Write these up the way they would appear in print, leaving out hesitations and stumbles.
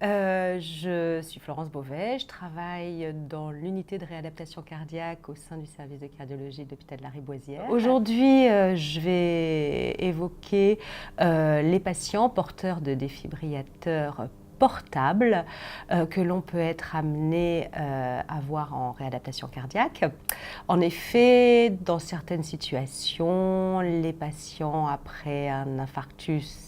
Je suis Florence Beauvais, je travaille dans l'unité de réadaptation cardiaque au sein du service de cardiologie de l'hôpital de la Riboisière. Aujourd'hui, je vais évoquer les patients porteurs de défibrillateurs portables que l'on peut être amené à voir en réadaptation cardiaque. En effet, dans certaines situations, les patients après un infarctus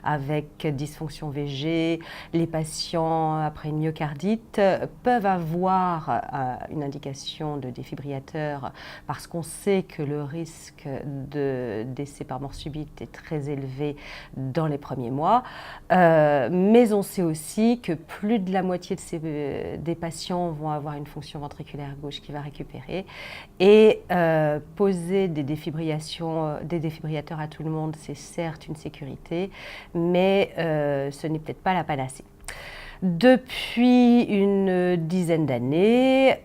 avec dysfonction VG, les patients après une myocardite peuvent avoir une indication de défibrillateur parce qu'on sait que le risque de décès par mort subite est très élevé dans les premiers mois, mais on sait aussi que plus de la moitié des patients vont avoir une fonction ventriculaire gauche qui va récupérer et poser des défibrillateurs à tout le monde, c'est certes une sécurité, mais ce n'est peut-être pas la panacée. Depuis une dizaine d'années,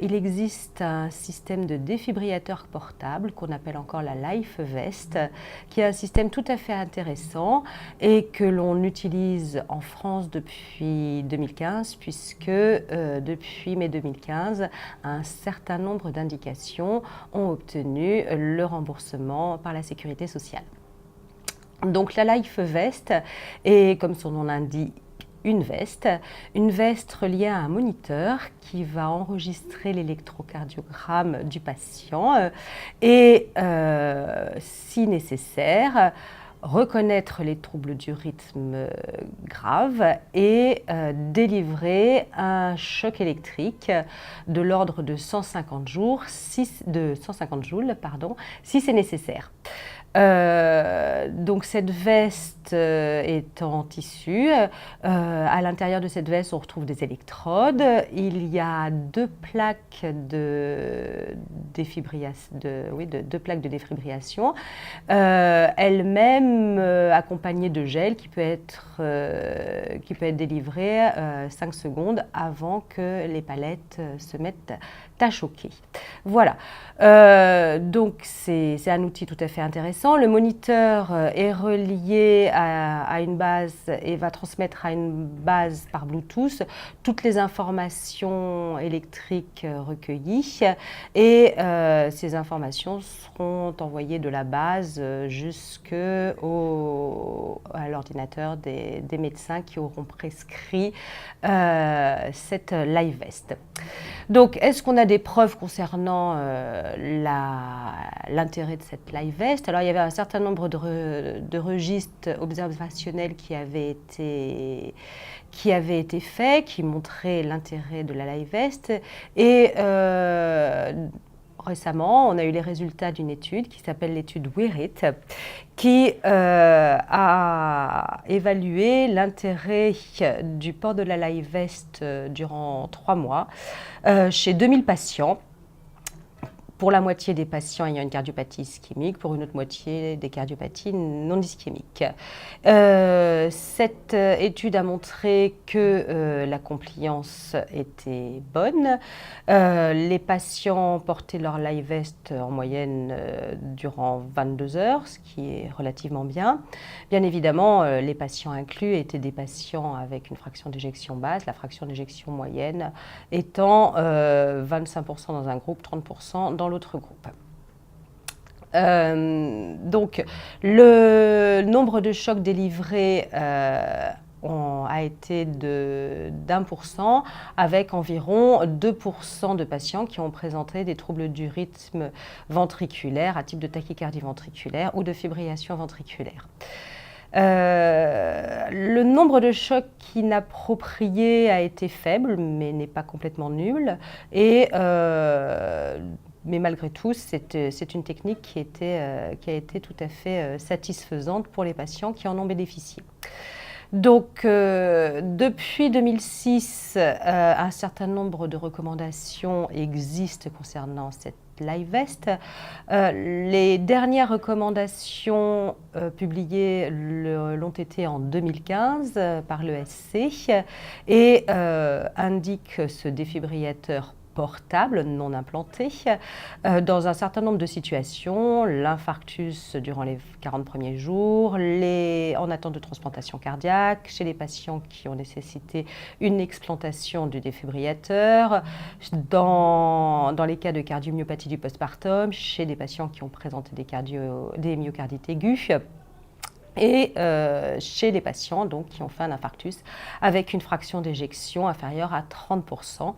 il existe un système de défibrillateur portable qu'on appelle encore la LifeVest, qui est un système tout à fait intéressant et que l'on utilise en France depuis 2015, puisque depuis mai 2015, un certain nombre d'indications ont obtenu le remboursement par la Sécurité sociale. Donc la LifeVest est, comme son nom l'indique, une veste reliée à un moniteur qui va enregistrer l'électrocardiogramme du patient et, si nécessaire, reconnaître les troubles du rythme graves et délivrer un choc électrique de l'ordre de 150 joules, si c'est nécessaire. Donc cette veste est en tissu. À l'intérieur de cette veste, on retrouve des électrodes. Il y a deux plaques de défibrillation, elles-mêmes accompagnées de gel qui peut être délivré 5 secondes avant que les palettes se mettent à choquer. Voilà, donc c'est un outil tout à fait intéressant. Le moniteur est relié à une base et va transmettre à une base par Bluetooth toutes les informations électriques recueillies et ces informations seront envoyées de la base jusqu'à l'ordinateur des médecins qui auront prescrit cette LifeVest. Donc, est-ce qu'on a des preuves concernant l'intérêt de cette LifeVest? Alors, il y avait un certain nombre de registres observationnels qui avaient été faits, qui montraient l'intérêt de la LifeVest. Et récemment, on a eu les résultats d'une étude qui s'appelle l'étude WIRIT, qui a évalué l'intérêt du port de la LifeVest durant 3 mois chez 2000 patients. Pour la moitié des patients ayant une cardiopathie ischémique, pour une autre moitié des cardiopathies non ischémiques. Cette étude a montré que la compliance était bonne. Les patients portaient leur LifeVest en moyenne durant 22 heures, ce qui est relativement bien. Bien évidemment, les patients inclus étaient des patients avec une fraction d'éjection basse, la fraction d'éjection moyenne étant 25% dans un groupe, 30% dans l'autre groupe. Donc, le nombre de chocs délivrés a été d'1%, avec environ 2% de patients qui ont présenté des troubles du rythme ventriculaire à type de tachycardie ventriculaire ou de fibrillation ventriculaire. Le nombre de chocs inappropriés a été faible, mais n'est pas complètement nul. Mais malgré tout, c'est une technique qui a été tout à fait satisfaisante pour les patients qui en ont bénéficié. Donc, depuis 2006, un certain nombre de recommandations existent concernant cette LifeVest. Les dernières recommandations publiées l'ont été en 2015 par l'ESC et indiquent ce défibrillateur portable, non implanté, dans un certain nombre de situations, l'infarctus durant les 40 premiers jours, en attente de transplantation cardiaque, chez les patients qui ont nécessité une explantation du défibrillateur, dans les cas de cardiomyopathie du postpartum, chez des patients qui ont présenté des myocardites aigus, et chez les patients donc, qui ont fait un infarctus avec une fraction d'éjection inférieure à 30%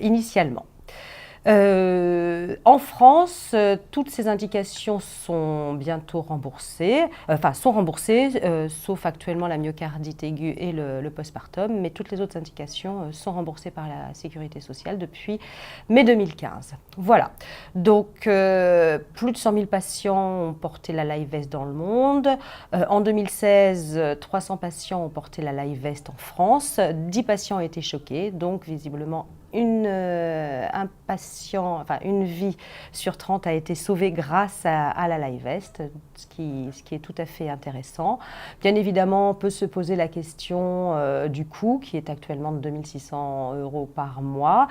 initialement. En France, toutes ces indications sont bientôt remboursées, sauf actuellement la myocardite aiguë et le postpartum, mais toutes les autres indications sont remboursées par la Sécurité sociale depuis mai 2015. Voilà, donc plus de 100 000 patients ont porté la LiveVest dans le monde. En 2016, 300 patients ont porté la LiveVest en France, 10 patients ont été choqués, donc visiblement une vie sur 30 a été sauvée grâce à la LiveVest, ce qui est tout à fait intéressant. Bien évidemment, on peut se poser la question du coût, qui est actuellement de 2 600 € par mois,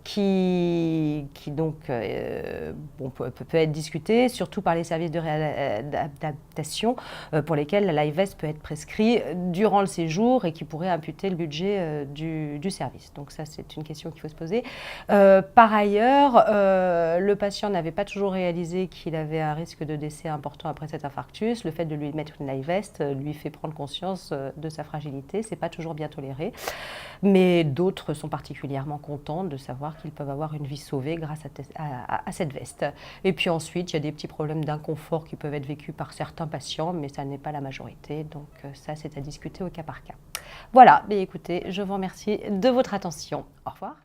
qui donc peut être discuté, surtout par les services de réadaptation, pour lesquels la LiveVest peut être prescrite durant le séjour et qui pourrait imputer le budget du service. Donc ça, c'est une question qu'il faut se poser. Par ailleurs, le patient n'avait pas toujours réalisé qu'il avait un risque de décès important après cet infarctus. Le fait de lui mettre une LiveVest lui fait prendre conscience de sa fragilité. C'est pas toujours bien toléré, mais d'autres sont particulièrement contents de savoir qu'ils peuvent avoir une vie sauvée grâce à cette veste. Et puis ensuite, il y a des petits problèmes d'inconfort qui peuvent être vécus par certains patients, mais ça n'est pas la majorité. Donc ça, c'est à discuter au cas par cas. Voilà, mais écoutez, je vous remercie de votre attention. Au revoir.